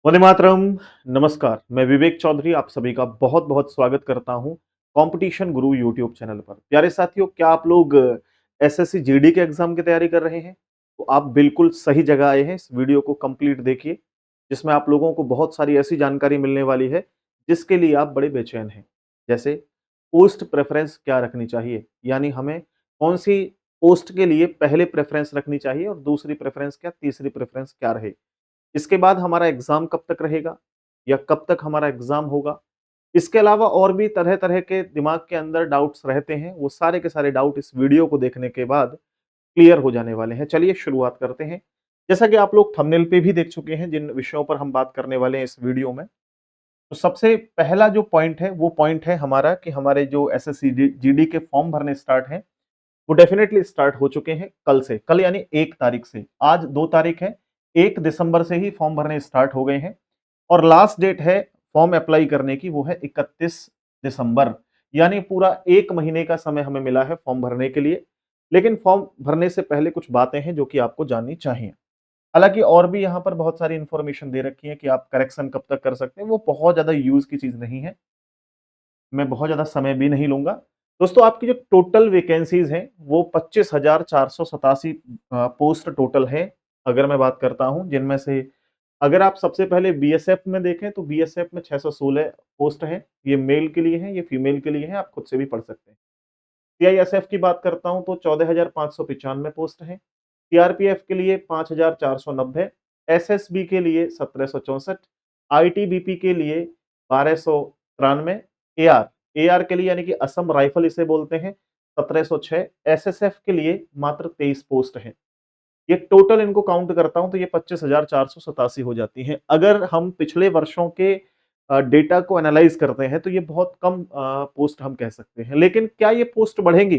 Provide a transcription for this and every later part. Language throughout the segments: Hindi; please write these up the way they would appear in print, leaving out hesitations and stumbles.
वंदे मातरम। नमस्कार, मैं विवेक चौधरी आप सभी का बहुत-बहुत स्वागत करता हूं कंपटीशन गुरु यूट्यूब चैनल पर। प्यारे साथियों, क्या आप लोग एसएससी जीडी के एग्जाम की तैयारी कर रहे हैं? तो आप बिल्कुल सही जगह आए हैं। इस वीडियो को कंप्लीट देखिए, जिसमें आप लोगों को बहुत सारी ऐसी जानकारी मिलने वाली है, जिसके लिए आप बड़े बेचैन हैं। जैसे पोस्ट प्रेफ़रेंस क्या रखनी चाहिए, यानी हमें कौन-सी पोस्ट के लिए पहले प्रेफ़रेंस रखनी चाहिए और दूसरी प्रेफ़रेंस क्या, तीसरी प्रेफ़रेंस क्या रहे। इसके बाद हमारा एग्ज़ाम कब तक रहेगा या कब तक हमारा एग्ज़ाम होगा। इसके अलावा और भी तरह-तरह के दिमाग के अंदर डाउट्स रहते हैं, वो सारे के सारे डाउट इस वीडियो को देखने के बाद क्लियर हो जाने वाले हैं। चलिए शुरुआत करते हैं। जैसा कि आप लोग थंबनेल पे भी देख चुके हैं जिन विषयों पर हम बात करने वाले हैं इस वीडियो में। तो सबसे पहला जो पॉइंट है, वो पॉइंट है हमारा कि हमारे जो एसएससी जीडी के फॉर्म भरने स्टार्ट हैं, वो डेफिनिटली स्टार्ट हो चुके हैं कल से। कल यानी 1 तारीख से। आज 2 तारीख है, 1 दिसंबर से ही फॉर्म भरने स्टार्ट हो गए हैं और लास्ट डेट है फॉर्म अप्लाई करने की, वो है 31 दिसंबर। यानी पूरा 1 महीने का समय हमें मिला है फॉर्म भरने के लिए। लेकिन फॉर्म भरने से पहले कुछ बातें हैं जो कि आपको जाननी चाहिए। हालाँकि और भी यहाँ पर बहुत सारी इन्फॉर्मेशन दे रखी है कि आप करेक्शन कब तक कर सकते हैं, वो बहुत ज़्यादा यूज़ की चीज़ नहीं है। मैं बहुत ज़्यादा समय भी नहीं लूँगा। दोस्तों, आपकी जो टोटल वैकेंसीज़ हैं, वो 25,487 पोस्ट टोटल है, अगर मैं बात करता हूँ, जिनमें से अगर आप सबसे पहले बीएसएफ में देखें, तो बीएसएफ में 616 पोस्ट हैं। ये मेल के लिए हैं, ये फीमेल के लिए हैं, आप खुद से भी पढ़ सकते हैं। सीआईएसएफ की बात करता हूँ, तो 14,595 पोस्ट हैं। सीआरपीएफ के लिए 5,490, एसएसबी के लिए 1,764, आईटीबीपी के लिए 1,293, एआर एआर के लिए यानी कि असम राइफल इसे बोलते हैं 1,706, एसएसएफ के लिए मात्र 23 पोस्ट हैं। ये टोटल इनको काउंट करता हूँ तो ये 25,487 हो जाती हैं। अगर हम पिछले वर्षों के डेटा को एनालाइज़ करते हैं तो ये बहुत कम पोस्ट हम कह सकते हैं। लेकिन क्या ये पोस्ट बढ़ेंगी?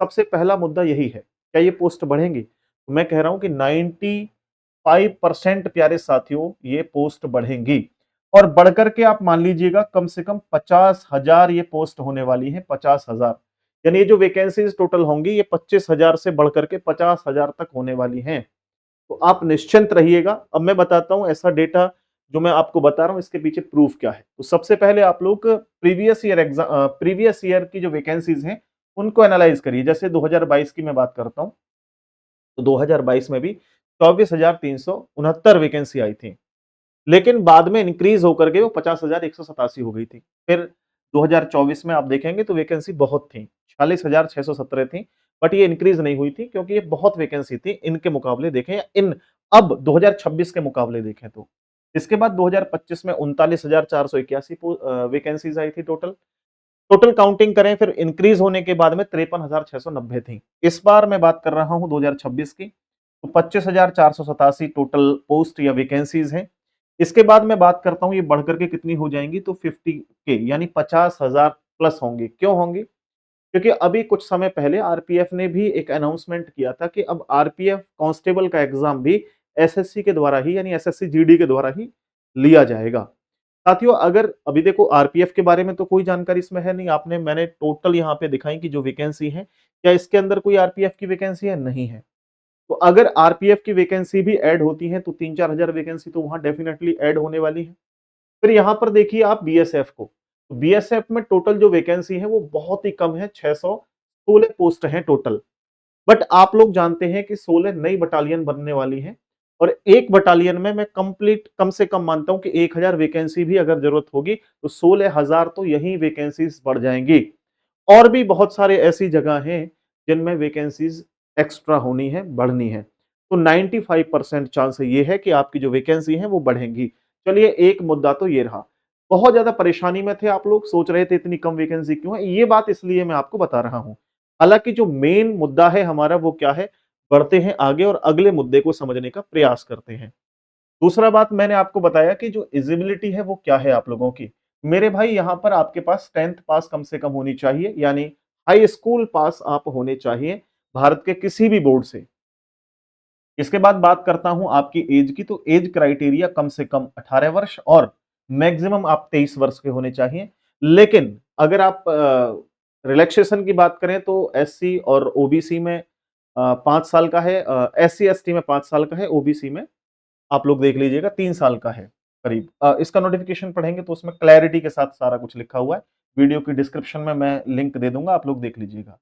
सबसे पहला मुद्दा यही है। क्या ये पोस्ट बढ़ेंगी? तो मैं कह रहा हूँ कि 95% प्यारे साथियों, ये पोस्ट बढ़ेंगी और बढ़कर के आप मान लीजिएगा कम से कम 50,000 ये पोस्ट होने वाली है, 50,000। यानी ये जो वैकेंसीज़ टोटल होंगी, ये 25,000 से बढ़कर के 50,000 तक होने वाली हैं। तो आप निश्चिंत रहिएगा। अब मैं बताता हूँ ऐसा डेटा जो मैं आपको बता रहा हूँ, इसके पीछे प्रूफ क्या है। तो सबसे पहले आप लोग प्रीवियस ईयर की जो वैकेंसीज़ हैं, उनको एनालाइज़ करिए। जैसे 2022 की मैं बात करता हूँ, तो 2022 में भी 24,369 वैकेंसी आई थी। लेकिन बाद में इंक्रीज होकर के वो 50,187 हो गई थी। फिर 2024 में आप देखेंगे तो वैकेंसी बहुत थी, 46,617 थी, बट ये इंक्रीज नहीं हुई थी क्योंकि ये बहुत वैकेंसी थी इनके मुकाबले देखें या इन अब 2026 के मुकाबले देखें तो। इसके बाद 2025 में 39,481 वैकेंसीज आई थी टोटल। टोटल काउंटिंग करें फिर इंक्रीज होने के बाद में 53,690 थी। इस बार मैं बात कर रहा हूं 2026 की, तो 25,487 टोटल पोस्ट या वैकेंसीज हैं। इसके बाद मैं बात करता हूँ ये बढ़कर के कितनी हो जाएंगी, तो 50 के यानी 50,000 प्लस होंगी। क्यों होंगी? क्योंकि अभी कुछ समय पहले आरपीएफ ने भी एक अनाउंसमेंट किया था कि अब आरपीएफ कांस्टेबल का एग्जाम भी एसएससी के द्वारा ही यानी एसएससी जीडी के द्वारा ही लिया जाएगा। साथियों, अगर अभी देखो आरपीएफ के बारे में तो कोई जानकारी इसमें है नहीं, आपने मैंने टोटल यहाँ पे दिखाई कि जो वैकेंसी है, क्या इसके अंदर कोई आरपीएफ की वैकेंसी है? नहीं है। तो अगर आरपीएफ की वैकेंसी भी ऐड होती है तो 3-4 हजार वैकेंसी तो वहां डेफिनेटली ऐड होने वाली है। फिर यहां पर देखिए आप बीएसएफ को, तो बीएसएफ में टोटल जो वैकेंसी है वो बहुत ही कम है, 616 पोस्ट है टोटल। बट आप लोग जानते हैं कि 16 नई बटालियन बनने वाली है और एक बटालियन में मैं कंप्लीट कम से कम मानता हूं कि 1,000 वैकेंसी भी अगर जरूरत होगी तो 16,000 तो यही वैकेंसीज बढ़ जाएंगी। और भी बहुत सारे ऐसी जगह हैं जिनमें वैकेंसीज एक्स्ट्रा होनी है, बढ़नी है। तो 95% चांस ये है कि आपकी जो वैकेंसी है वो बढ़ेंगी। चलिए, एक मुद्दा तो ये रहा। बहुत ज्यादा परेशानी में थे आप लोग, सोच रहे थे इतनी कम वैकेंसी क्यों है। ये बात इसलिए मैं आपको बता रहा हूं। हालांकि जो मेन मुद्दा है हमारा वो क्या है, बढ़ते हैं आगे और अगले मुद्दे को समझने का प्रयास करते हैं। दूसरा बात मैंने आपको बताया कि जो एलिजिबिलिटी है वो क्या है आप लोगों की। मेरे भाई, यहाँ पर आपके पास 10th पास कम से कम होनी चाहिए, यानी हाई स्कूल पास आप होने चाहिए भारत के किसी भी बोर्ड से। इसके बाद बात करता हूं आपकी एज की, तो एज क्राइटेरिया कम से कम 18 वर्ष और मैक्सिमम आप 23 वर्ष के होने चाहिए। लेकिन अगर आप रिलैक्सेशन की बात करें तो एससी और ओबीसी में 5 साल का है, एससी एसटी में 5 साल का है, ओबीसी में आप लोग देख लीजिएगा 3 साल का है। करीब। इसका नोटिफिकेशन पढ़ेंगे तो उसमें क्लैरिटी के साथ सारा कुछ लिखा हुआ है। वीडियो की डिस्क्रिप्शन में मैं लिंक दे दूंगा, आप लोग देख लीजिएगा।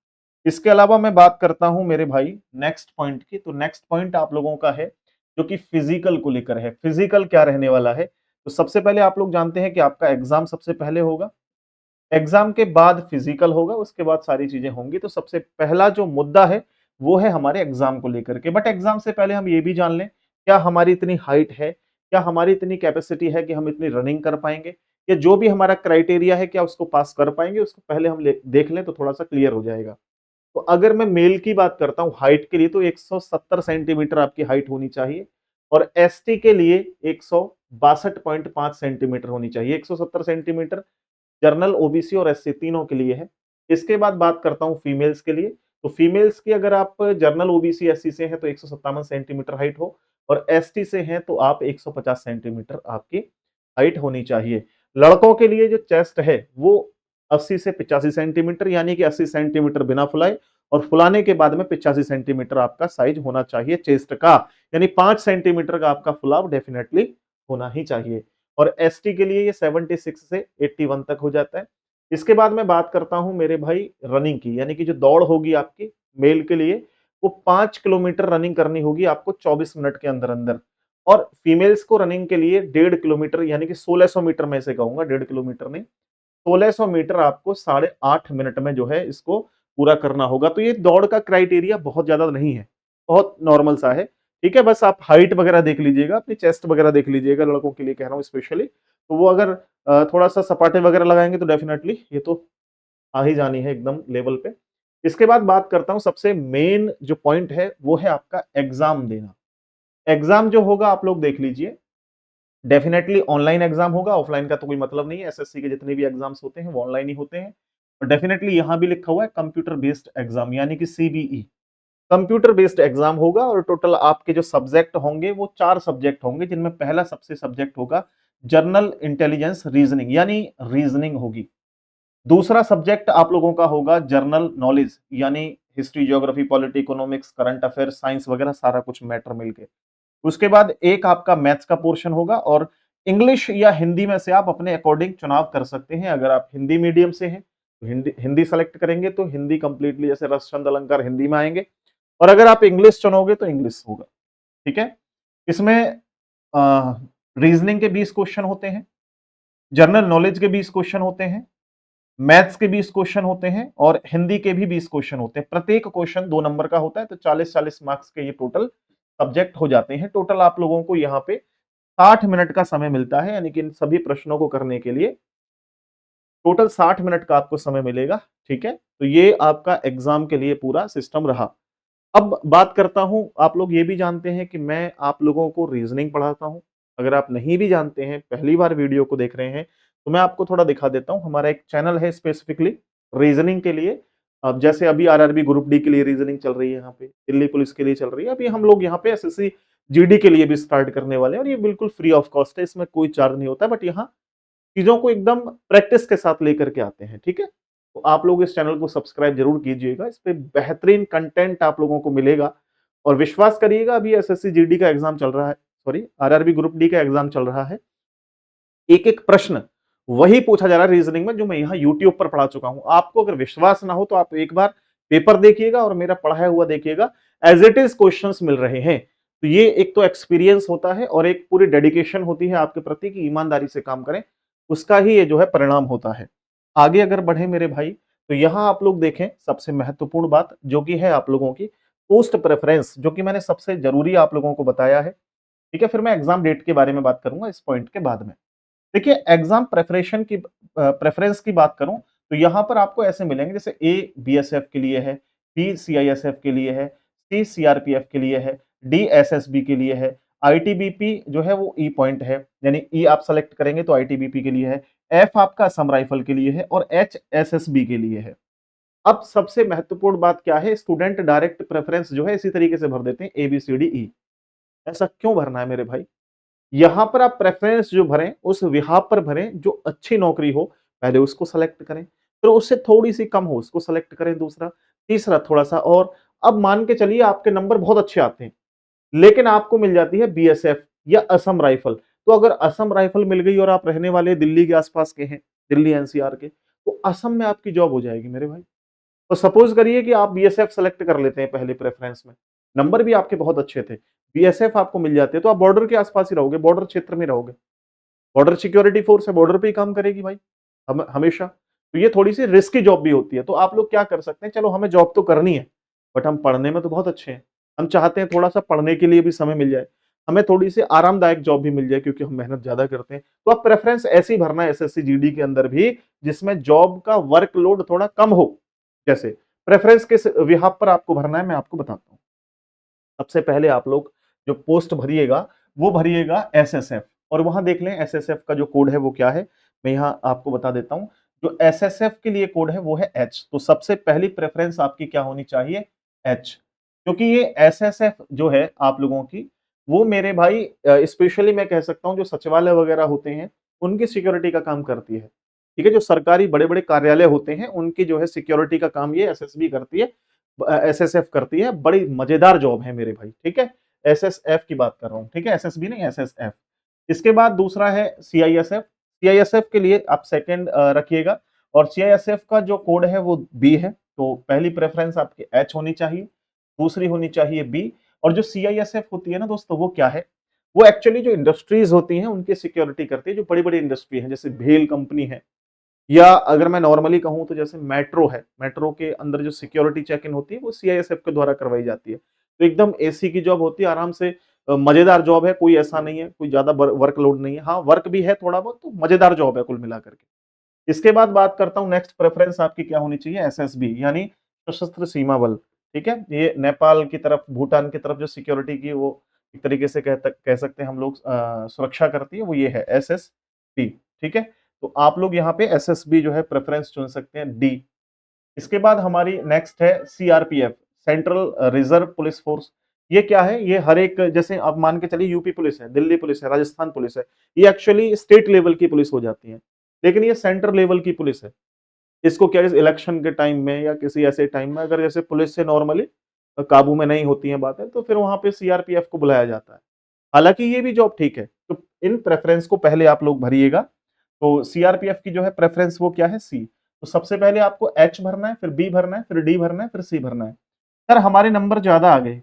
इसके अलावा मैं बात करता हूं मेरे भाई नेक्स्ट पॉइंट की। तो नेक्स्ट पॉइंट आप लोगों का है जो कि फिजिकल को लेकर है। फिजिकल क्या रहने वाला है? तो सबसे पहले आप लोग जानते हैं कि आपका एग्जाम सबसे पहले होगा, एग्जाम के बाद फिजिकल होगा, उसके बाद सारी चीजें होंगी। तो सबसे पहला जो मुद्दा है वो है हमारे एग्जाम को लेकर के। बट एग्जाम से पहले हम ये भी जान लें, क्या हमारी इतनी हाइट है, क्या हमारी इतनी कैपेसिटी है कि हम इतनी रनिंग कर पाएंगे, या जो भी हमारा क्राइटेरिया है क्या उसको पास कर पाएंगे, उसको पहले हम देख लें तो थोड़ा सा क्लियर हो जाएगा। तो अगर मैं मेल की बात करता हूं हाइट के लिए, तो 170 सेंटीमीटर आपकी हाइट होनी चाहिए, और एसटी के लिए 162.5 सेंटीमीटर होनी चाहिए। 170 सेंटीमीटर जनरल, ओबीसी और एससी तीनों के लिए है। इसके बाद बात करता हूं फीमेल्स के लिए। तो फीमेल्स की अगर आप जनरल, ओबीसी, एससी से हैं तो 157 सेंटीमीटर हाइट हो, और एसटी से हैं तो आप 150 सेंटीमीटर आपकी हाइट होनी चाहिए। लड़कों के लिए जो चेस्ट है वो 80 से 85 सेंटीमीटर, यानी कि 80 सेंटीमीटर बिना फुलाए, और फुलाने के बाद में 85 सेंटीमीटर आपका साइज होना चाहिए चेस्ट का, यानी 5 सेंटीमीटर का आपका फुलाव डेफिनेटली होना ही चाहिए। और एसटी के लिए ये 76 से 81 तक हो जाता है। इसके बाद मैं बात करता हूं मेरे भाई रनिंग की, यानी कि जो दौड़ होगी आपकी मेल के लिए, वो 5 किलोमीटर रनिंग करनी होगी आपको 24 मिनट के अंदर अंदर। और फीमेल्स को रनिंग के लिए 1.5 किलोमीटर, यानी कि 1600 मीटर में से कहूंगा, 1.5 किलोमीटर नहीं, 1600 मीटर आपको 8.5 मिनट में जो है इसको पूरा करना होगा। तो ये दौड़ का क्राइटेरिया बहुत ज्यादा नहीं है, बहुत नॉर्मल सा है। ठीक है, बस आप हाइट वगैरह देख लीजिएगा, अपनी चेस्ट वगैरह देख लीजिएगा, लड़कों के लिए कह रहा हूँ स्पेशली। तो वो अगर थोड़ा सा सपाटे वगैरह लगाएंगे तो डेफिनेटली ये तो आ ही जानी है एकदम लेवल पे। इसके बाद बात करता हूँ सबसे मेन जो पॉइंट है वो है आपका एग्जाम देना। एग्जाम जो होगा आप लोग देख लीजिए, डेफिनेटली ऑनलाइन एग्जाम होगा, ऑफलाइन का तो कोई मतलब नहीं है। एसएससी के जितने भी एग्जाम्स होते हैं वो ऑनलाइन ही होते हैं। और डेफिनेटली यहां भी लिखा हुआ है कंप्यूटर बेस्ड एग्जाम, यानी कि सीबीई। कंप्यूटर बेस्ड एग्जाम होगा, और टोटल आपके जो सब्जेक्ट होंगे वो 4 सब्जेक्ट होंगे, जिनमें पहला सबसे सब्जेक्ट होगा जनरल इंटेलिजेंस रीजनिंग, यानी रीजनिंग होगी। दूसरा सब्जेक्ट आप लोगों का होगा जनरल नॉलेज, यानी history, geography, polity, economics, current affair, science वगैरह सारा कुछ मैटर मिलके। उसके बाद एक आपका मैथ्स का पोर्शन होगा, और इंग्लिश या हिंदी में से आप अपने अकॉर्डिंग चुनाव कर सकते हैं। अगर आप हिंदी मीडियम से हैं तो हिंदी हिंदी सेलेक्ट करेंगे तो हिंदी कंप्लीटली, जैसे रस चंद अलंकार हिंदी में आएंगे। और अगर आप इंग्लिश चुनोगे तो इंग्लिश होगा। ठीक है, इसमें रीजनिंग के 20 क्वेश्चन होते हैं, जनरल नॉलेज के 20 क्वेश्चन होते हैं, मैथ्स के 20 क्वेश्चन होते हैं, और हिंदी के भी 20 क्वेश्चन होते हैं। प्रत्येक क्वेश्चन 2 नंबर का होता है, तो 40-40 मार्क्स के ये टोटल सब्जेक्ट हो जाते हैं। टोटल आप लोगों को यहाँ पे 60 मिनट का समय मिलता है, यानी कि इन सभी प्रश्नों को करने के लिए टोटल 60 मिनट का आपको समय मिलेगा। ठीक है, तो ये आपका एग्जाम के लिए पूरा सिस्टम रहा। अब बात करता हूं, आप लोग ये भी जानते हैं कि मैं आप लोगों को रीजनिंग पढ़ाता हूं। अगर आप नहीं भी जानते हैं, पहली बार वीडियो को देख रहे हैं, तो मैं आपको थोड़ा दिखा देता हूं। हमारा एक चैनल है स्पेसिफिकली रीजनिंग के लिए। अब जैसे अभी आरआरबी ग्रुप डी के लिए रीजनिंग चल रही है, यहाँ पे दिल्ली पुलिस के लिए चल रही है, अभी हम लोग यहाँ पे एसएससी जीडी के लिए भी स्टार्ट करने वाले हैं, और ये बिल्कुल फ्री ऑफ कॉस्ट है, इसमें कोई चार्ज नहीं होता। बट यहाँ चीजों को एकदम प्रैक्टिस के साथ लेकर के आते हैं। ठीक है, तो आप लोग इस चैनल को सब्सक्राइब जरूर कीजिएगा, इस पे बेहतरीन कंटेंट आप लोगों को मिलेगा। और विश्वास करिएगा, अभी एसएससी जीडी का एग्जाम चल रहा है, सॉरी आरआरबी ग्रुप डी का एग्जाम चल रहा है। एक एक प्रश्न वही पूछा जा रहा है रीजनिंग में जो मैं यहाँ यूट्यूब पर पढ़ा चुका हूं। आपको अगर विश्वास ना हो तो आप एक बार पेपर देखिएगा और मेरा पढ़ाया हुआ देखिएगा, एज इट इज क्वेश्चंस मिल रहे हैं। तो ये एक तो एक्सपीरियंस होता है, और एक पूरी डेडिकेशन होती है आपके प्रति कि ईमानदारी से काम करें, उसका ही ये जो है परिणाम होता है। आगे अगर बढ़े मेरे भाई, तो यहाँ आप लोग देखें सबसे महत्वपूर्ण बात जो कि है आप लोगों की पोस्ट प्रेफरेंस, जो कि मैंने सबसे जरूरी आप लोगों को बताया है। ठीक है, फिर मैं एग्जाम डेट के बारे में बात करूंगा इस पॉइंट के बाद में। देखिए, एग्जाम प्रेपरेशन की प्रेफरेंस की बात करूं तो यहां पर आपको ऐसे मिलेंगे, जैसे ए बीएसएफ के लिए है, बी सीआईएसएफ के लिए है, सी सीआरपीएफ के लिए है, डी एसएसबी के लिए है, आईटीबीपी जो है वो ई पॉइंट है, यानी ई आप सेलेक्ट करेंगे तो आईटीबीपी के लिए है, एफ आपका असम राइफल के लिए है, और एच एसएसबी के लिए है। अब सबसे महत्वपूर्ण बात क्या है, स्टूडेंट डायरेक्ट प्रेफरेंस जो है इसी तरीके से भर देते हैं A B C D E. ऐसा क्यों भरना है मेरे भाई? यहां पर आप प्रेफरेंस जो भरें उस विभाग पर भरें जो अच्छी नौकरी हो, पहले उसको सेलेक्ट करें, फिर उससे थोड़ी सी कम हो उसको सेलेक्ट करें दूसरा, तीसरा थोड़ा सा और। अब मान के चलिए आपके नंबर बहुत अच्छे आते हैं, लेकिन आपको मिल जाती है बीएसएफ या असम राइफल, तो अगर असम राइफल मिल गई और आप रहने वाले दिल्ली के आसपास के हैं, दिल्ली एनसीआर के, तो असम में आपकी जॉब हो जाएगी मेरे भाई। तो सपोज करिए कि आप बीएसएफ सेलेक्ट कर लेते हैं पहले प्रेफरेंस में, नंबर भी आपके बहुत अच्छे थे, बीएसएफ आपको मिल जाते हैं, तो आप बॉर्डर के आसपास ही रहोगे, बॉर्डर क्षेत्र में रहोगे। बॉर्डर सिक्योरिटी फोर्स है, बॉर्डर पे ही काम करेगी भाई हमेशा। तो ये थोड़ी सी रिस्की जॉब भी होती है। तो आप लोग क्या कर सकते हैं, चलो हमें जॉब तो करनी है, बट हम पढ़ने में तो बहुत अच्छे हैं। हम चाहते हैं थोड़ा सा पढ़ने के लिए भी समय मिल जाए, हमें थोड़ी सी आरामदायक जॉब भी मिल जाए क्योंकि हम मेहनत ज्यादा करते हैं। तो आप प्रेफरेंस ऐसे ही भरना है एसएससी जीडी के अंदर भी, जिसमें जॉब का वर्कलोड थोड़ा कम हो। जैसे प्रेफरेंस किस विभाग पर आपको भरना है, मैं आपको बताता हूँ। सबसे पहले आप लोग जो पोस्ट भरिएगा वो भरिएगा एसएसएफ, और वहां देख लें एसएसएफ का जो कोड है वो क्या है, मैं यहाँ आपको बता देता हूँ। जो एसएसएफ के लिए कोड है वो है एच। तो सबसे पहली प्रेफरेंस आपकी क्या होनी चाहिए, एच। क्योंकि ये एसएसएफ जो है आप लोगों की, वो मेरे भाई स्पेशली मैं कह सकता हूँ जो सचिवालय वगैरह होते हैं उनकी सिक्योरिटी का काम करती है। ठीक है, जो सरकारी बड़े बड़े कार्यालय होते हैं उनकी जो है सिक्योरिटी का काम ये एसएसबी करती है, एसएसएफ करती है। बड़ी मजेदार जॉब है मेरे भाई, ठीक है। एसएसएफ की बात कर रहा हूँ, ठीक है, एसएसबी नहीं, एसएसएफ। इसके बाद दूसरा है सीआईएसएफ। सीआईएसएफ के लिए आप सेकंड रखिएगा, और सीआईएसएफ का जो कोड है वो बी है। तो पहली प्रेफरेंस आपकी एच होनी चाहिए, दूसरी होनी चाहिए बी। और जो सीआईएसएफ होती है ना दोस्तों, वो क्या है, वो एक्चुअली जो इंडस्ट्रीज होती हैं उनकी सिक्योरिटी करती है। जो बड़ी बड़ी इंडस्ट्री है, जैसे भेल कंपनी है, या अगर मैं नॉर्मली कहूं तो जैसे मेट्रो है, मेट्रो के अंदर जो सिक्योरिटी चेक इन होती है वो सीआईएसएफ के द्वारा करवाई जाती है। तो एकदम एसी की जॉब होती है, आराम से मजेदार जॉब है, कोई ऐसा नहीं है, कोई ज्यादा वर्कलोड नहीं है। हाँ, वर्क भी है थोड़ा बहुत, तो मजेदार जॉब है कुल मिलाकर के। इसके बाद बात करता हूँ, नेक्स्ट प्रेफरेंस आपकी क्या होनी चाहिए, एसएसबी यानी सशस्त्र सीमा बल। ठीक है, ये नेपाल की तरफ, भूटान की तरफ जो सिक्योरिटी की वो एक तरीके से कह सकते हैं हम लोग सुरक्षा करती है, वो ये है एसएसबी। ठीक है, तो आप लोग यहाँ पे एसएसबी जो है प्रेफरेंस चुन सकते हैं, डी। इसके बाद हमारी नेक्स्ट है CRPF, central reserve police force. ये क्या है, ये हर एक, जैसे आप मान के चलिए यूपी पुलिस है, दिल्ली पुलिस है, राजस्थान पुलिस है, ये एक्चुअली स्टेट लेवल की पुलिस हो जाती है, लेकिन ये सेंटर लेवल की पुलिस है। इसको क्या है, इलेक्शन के टाइम में या किसी ऐसे टाइम में अगर जैसे पुलिस से नॉर्मली काबू में नहीं होती है बातें, तो फिर वहां पे सीआरपीएफ को बुलाया जाता है। हालांकि ये भी जॉब ठीक है। तो इन प्रेफरेंस को पहले आप लोग भरिएगा। तो सीआरपीएफ की जो है प्रेफरेंस वो क्या है, सी। तो सबसे पहले आपको एच भरना है, फिर बी भरना है, फिर डी भरना है, फिर सी भरना है। सर हमारे नंबर ज्यादा आ गए,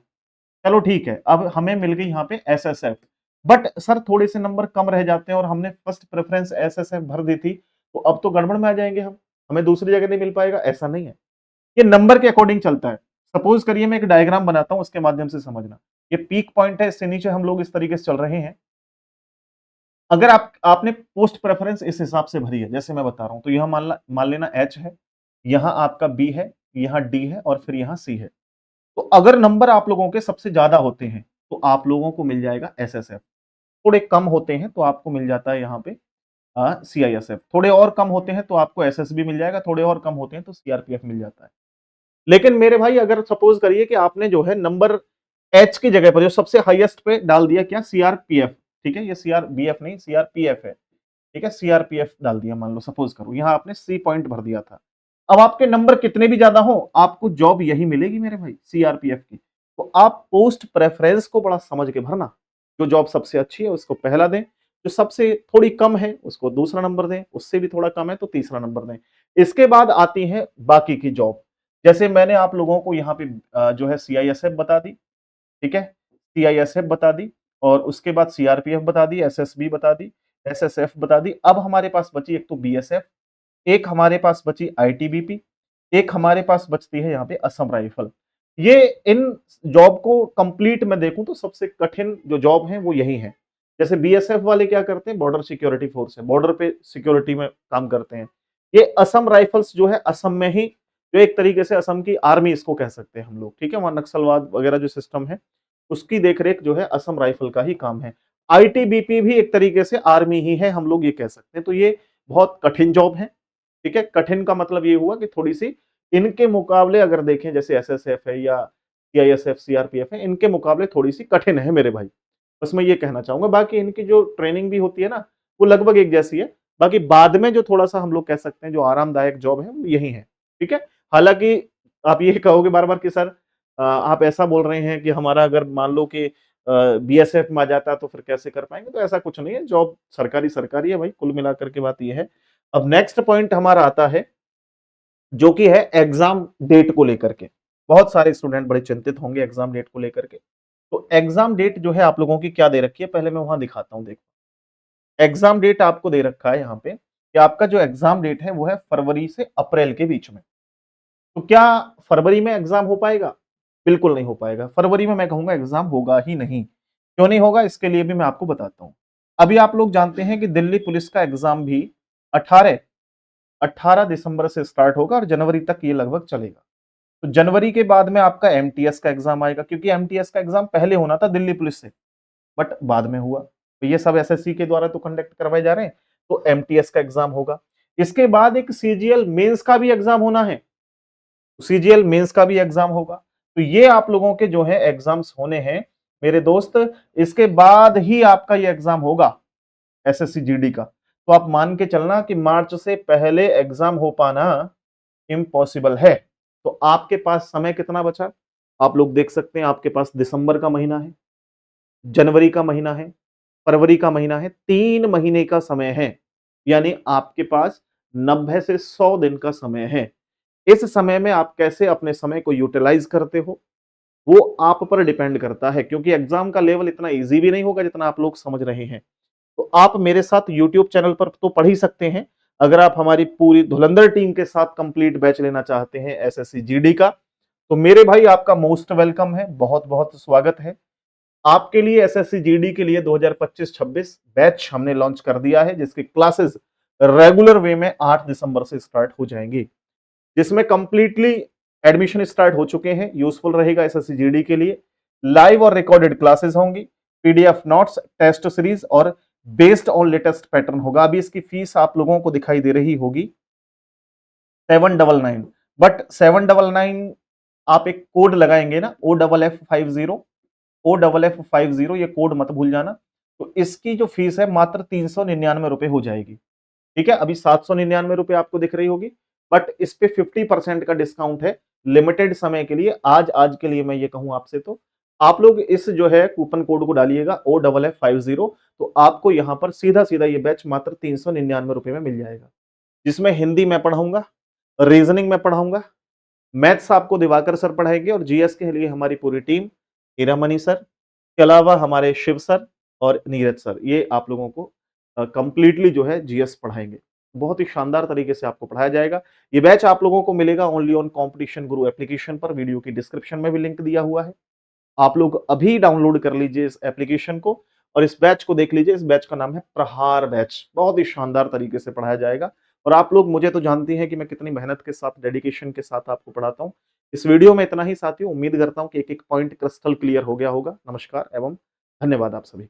चलो ठीक है, अब हमें मिल गई यहाँ पे एसएसएफ, बट सर थोड़े से नंबर कम रह जाते हैं और हमने फर्स्ट प्रेफरेंस एसएसएफ भर दी थी, तो अब तो गड़बड़ में आ जाएंगे हम, हमें दूसरी जगह नहीं मिल पाएगा। ऐसा नहीं है, ये नंबर के अकॉर्डिंग चलता है। सपोज करिए मैं एक डायग्राम बनाता हूं, उसके माध्यम से समझना। ये पीक पॉइंट है, इससे नीचे हम लोग इस तरीके से चल रहे हैं। अगर आपने पोस्ट प्रेफरेंस इस हिसाब से भरी है जैसे मैं बता रहा हूं, तो यहां मान लेना एच है, यहां आपका बी है, यहां डी है, और फिर यहां सी है। तो अगर नंबर आप लोगों के सबसे ज्यादा होते हैं तो आप लोगों को मिल जाएगा एसएसएफ। थोड़े कम होते हैं तो आपको मिल जाता है यहाँ पे सीआईएसएफ। थोड़े और कम होते हैं तो आपको एसएसबी मिल जाएगा, थोड़े और कम होते हैं तो सीआरपीएफ मिल जाता है। लेकिन मेरे भाई अगर सपोज करिए कि आपने जो है नंबर एच की जगह पर जो सबसे हाईएस्ट पे डाल दिया, क्या, सीआरपीएफ। ठीक है, ये सीआरबीएफ नहीं, सीआरपीएफ है। ठीक है, सीआरपीएफ डाल दिया, मान लो सपोज करो यहाँ आपने सी पॉइंट भर दिया था। अब आपके नंबर कितने भी ज्यादा हो, आपको जॉब यही मिलेगी मेरे भाई, सीआरपीएफ की। तो आप पोस्ट प्रेफरेंस को बड़ा समझ के भरना। जो जॉब सबसे अच्छी है उसको पहला दें, जो सबसे थोड़ी कम है उसको दूसरा नंबर दें, उससे भी थोड़ा कम है तो तीसरा नंबर दें। इसके बाद आती है बाकी की जॉब। जैसे मैंने आप लोगों को यहाँ पे जो है सीआईएसएफ बता दी, ठीक है, सीआईएसएफ बता दी, और उसके बाद सीआरपीएफ बता दी, एसएसबी बता दी, एसएसएफ बता दी। अब हमारे पास बची एक तो बीएसएफ, एक हमारे पास बची आईटीबीपी, एक हमारे पास बचती है यहाँ पे असम राइफल। ये इन जॉब को कंप्लीट मैं देखूं तो सबसे कठिन जो जॉब है वो यही है। जैसे बीएसएफ वाले क्या करते हैं, बॉर्डर सिक्योरिटी फोर्स है, बॉर्डर पे सिक्योरिटी में काम करते हैं। ये असम राइफल्स जो है असम में ही, जो एक तरीके से असम की आर्मी इसको कह सकते हैं हम लोग, ठीक है, वहां नक्सलवाद वगैरह जो सिस्टम है उसकी देखरेख जो है असम राइफल का ही काम है। आईटीबीपी भी एक तरीके से आर्मी ही है, हम लोग ये कह सकते हैं। तो ये बहुत कठिन जॉब है। ठीक है, कठिन का मतलब ये हुआ कि थोड़ी सी इनके मुकाबले अगर देखें, जैसे एसएसएफ है या सीआईएसएफ, सीआरपीएफ है, इनके मुकाबले थोड़ी सी कठिन है मेरे भाई। बस मैं ये कहना चाहूंगा। बाकी इनकी जो ट्रेनिंग भी होती है ना, वो लगभग एक जैसी है। बाकी बाद में जो थोड़ा सा हम लोग कह सकते हैं जो आरामदायक जॉब है वो यही है। ठीक है, हालांकि आप ये कहोगे बार बार कि सर आप ऐसा बोल रहे हैं कि हमारा अगर मान लो कि बीएसएफ में आ जाता तो फिर कैसे कर पाएंगे? तो ऐसा कुछ नहीं है, जॉब सरकारी सरकारी है भाई, कुल मिलाकर के बात ये है। अब नेक्स्ट पॉइंट हमारा आता है जो कि है एग्जाम डेट को लेकर के। बहुत सारे स्टूडेंट बड़े चिंतित होंगे एग्जाम डेट को लेकर के। तो एग्जाम डेट जो है आप लोगों की क्या दे रखी है, पहले मैं वहां दिखाता हूं। देखो, एग्जाम डेट आपको दे रखा है यहाँ पे कि आपका जो एग्जाम डेट है वो है फरवरी से अप्रैल के बीच में। तो क्या फरवरी में एग्जाम हो पाएगा? बिल्कुल नहीं हो पाएगा। फरवरी में मैं कहूंगा एग्जाम होगा ही नहीं। क्यों नहीं होगा, इसके लिए भी मैं आपको बताता हूं। अभी आप लोग जानते हैं कि दिल्ली पुलिस का एग्जाम भी 18 18 दिसंबर से स्टार्ट होगा और जनवरी तक ये लगभग चलेगा। तो जनवरी के बाद में आपका एमटीएस का एग्जाम आएगा, क्योंकि एमटीएस का एग्जाम पहले होना था दिल्ली पुलिस से, बट बाद में हुआ। तो ये सब एसएससी के द्वारा तो कंडक्ट करवाए जा रहे हैं, तो एमटीएस का एग्जाम होगा। इसके बाद एक सीजीएल मेंस का भी एग्जाम होना है, सीजीएल मेंस का भी एग्जाम होगा। तो ये आप लोगों के जो है एग्जाम्स होने हैं मेरे दोस्त। इसके बाद ही आपका ये एग्जाम होगा एसएससी जीडी का। तो आप मान के चलना कि मार्च से पहले एग्जाम हो पाना इम्पॉसिबल है। तो आपके पास समय कितना बचा? आप लोग देख सकते हैं, आपके पास दिसंबर का महीना है, जनवरी का महीना है, फरवरी का महीना है, 3 महीने का समय है। यानी आपके पास 90 से 100 दिन का समय है। इस समय में आप कैसे अपने समय को यूटिलाइज करते हो, वो आप पर डिपेंड करता है, क्योंकि एग्जाम का लेवल इतना इजी भी नहीं होगा जितना आप लोग समझ रहे हैं। तो आप मेरे साथ यूट्यूब चैनल पर तो पढ़ ही सकते हैं। अगर आप हमारी पूरी धुरंधर टीम के साथ कंप्लीट बैच लेना चाहते हैं एसएससी जीडी का, तो मेरे भाई आपका मोस्ट वेलकम है, बहुत बहुत स्वागत है। आपके लिए एसएससी जीडी के लिए 2025-26 बैच हमने लॉन्च कर दिया है, जिसकी क्लासेस रेगुलर वे में 8 दिसंबर से स्टार्ट हो जाएंगी, जिसमें कंप्लीटली एडमिशन स्टार्ट हो चुके हैं। यूजफुल रहेगा एसएससी जीडी के लिए। लाइव और रिकॉर्डेड क्लासेस होंगी, पीडीएफ नोट्स, टेस्ट सीरीज और बेस्ड ऑन लेटेस्ट पैटर्न होगा। अभी इसकी फीस आप लोगों को दिखाई दे रही होगी 799, बट 799 आप एक कोड लगाएंगे ना, OFF50 ये कोड मत भूल जाना। तो इसकी जो फीस है मात्र 399 रुपए हो जाएगी। ठीक है, अभी 799 रुपए आपको दिख रही होगी, बट इस पे 50% का डिस्काउंट है लिमिटेड समय के लिए। आज के लिए मैं ये कहूं आपसे, तो आप लोग इस जो है कूपन कोड को डालिएगा OFF50, तो आपको यहां पर सीधा सीधा ये बैच मात्र 399 रुपए में मिल जाएगा, जिसमें हिंदी मैं पढ़ाऊंगा, रीजनिंग में पढ़ाऊंगा, मैथ्स आपको दिवाकर सर पढ़ाएंगे, और जीएस के लिए हमारी पूरी टीम, हीरामणि सर के अलावा हमारे शिव सर और नीरज सर, ये आप लोगों को कंप्लीटली जो है जीएस पढ़ाएंगे। बहुत ही शानदार तरीके से आपको पढ़ाया जाएगा। ये बैच आप लोगों को मिलेगा only on competition Guru application पर। वीडियो की डिस्क्रिप्शन में भी लिंक दिया हुआ है, आप लोग अभी डाउनलोड कर लीजिए इस एप्लीकेशन को और इस बैच को देख लीजिए। इस बैच का नाम है प्रहार बैच। बहुत ही शानदार तरीके से पढ़ाया जाएगा, और आप लोग मुझे तो जानती हैं कि मैं कितनी मेहनत के साथ, डेडिकेशन के साथ आपको पढ़ाता हूं। इस वीडियो में इतना ही साथियों, उम्मीद करता हूं कि एक एक पॉइंट क्रिस्टल क्लियर हो गया होगा। नमस्कार एवं धन्यवाद आप सभी।